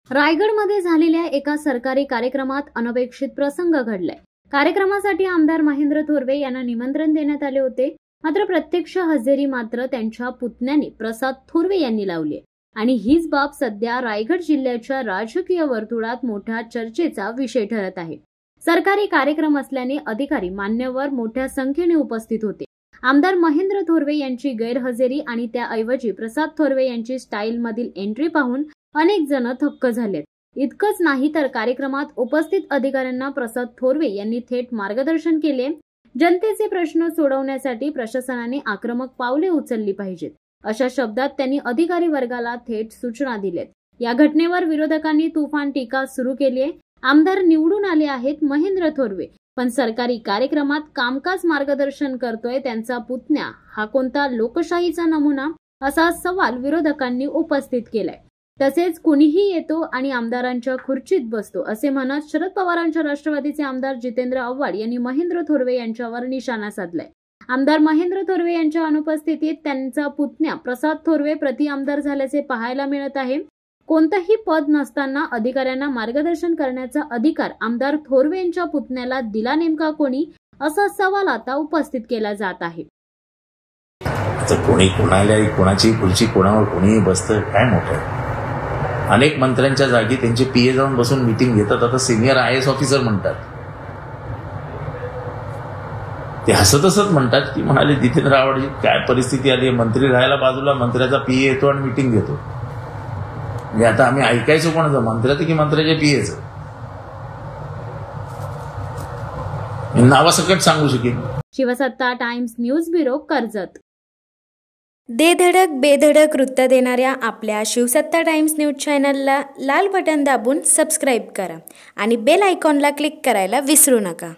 रायगडमध्ये झालेल्या एका सरकारी कार्यक्रमात अनपेक्षित प्रसंग घडलाय। कार्यक्रमासाठी आमदार महेंद्र थोरवे यांना निमंत्रण देण्यात आले होते, मात्र प्रत्यक्ष हजेरी मात्र त्यांच्या पुतण्याने प्रसाद थोरवे यांनी लावली आणि हीच बाब सध्या रायगड जिल्ह्याच्या राजकीय वर्तुळात मोठ्या चर्चेचा विषय ठरत आहे। सरकारी कार्यक्रम असल्याने अधिकारी मान्यवर मोठ्या संख्येने उपस्थित होते। आमदार महेंद्र थोरवे यांची गैरहजेरी आणि त्याऐवजी प्रसाद थोरवे यांची स्टाईल मधील एंट्री पाहून अनेक जण थक्क झालेत। इतकंच नाही तर कार्यक्रमात उपस्थित अधिकाऱ्यांना प्रसाद थोरवे यांनी थेट मार्गदर्शन केले। जनतेचे प्रश्न सोडवण्यासाठी प्रशासनाने आक्रमक पावले उचलली पाहिजेत, अशा शब्दात त्यांनी अधिकारी वर्गाला थेट सूचना दिल्यात। या घटनेवर विरोधकांनी तुफान टीका सुरू केली आहे। आमदार निवडून आले आहेत महेंद्र थोरवे, पण सरकारी कार्यक्रमात कामकाज मार्गदर्शन करतोय त्यांचा पुतण्या हा कोणता लोकशाहीचा नमुना, असा सवाल विरोधकांनी उपस्थित केलाय। तसेच कुणीही येतो आणि आमदारांच्या खुर्चीत बसतो असे म्हणत शरद पवारांच्या राष्ट्रवादीचे आमदार जितेंद्र आव्हाड यांनी महेंद्र थोरवे यांच्यावर निशाणा साधलाय। आमदार महेंद्र थोरवे यांच्या अनुपस्थितीत त्यांचा पुतण्या प्रसाद थोरवे प्रति आमदार झाल्याचे पाहायला मिळत आहे। कोणतेही पद नसताना अधिकाऱ्यांना मार्गदर्शन करण्याचा अधिकार आमदार थोरवे यांच्या पुतण्याला दिला नेमका कोणी, असा सवाल आता उपस्थित केला जात आहे। कोणी कोणाला कोणाची खुर्ची कोणावर कोणी बसतं काय मोठं। अनेक मंत्र्यांच्या जागी त्यांचे पीए जाऊन बसून मीटिंग घेतात, आता सिनियर IAS ऑफिसर म्हणतात। ते हसत म्हणतात की म्हणाले जितेंद्र आव्हाडजी काय परिस्थिती आली, मंत्री राहायला बाजूला मंत्र्याचा पीए येतो आणि मीटिंग घेतो। म्हणजे आता आम्ही ऐकायचो कोणाचं, मंत्र्याचं की मंत्र्याच्या पीएचं? नावासकट सांगू शकेन। शिवसत्ता टाइम्स न्यूज ब्युरो, कर्जत। दे धडक बेधडक वृत्त देणाऱ्या आपल्या शिवसत्ता टाइम्स न्यूज चॅनलला लाल बटन दाबून सबस्क्राईब करा आणि बेल आयकॉनला क्लिक करायला विसरू नका।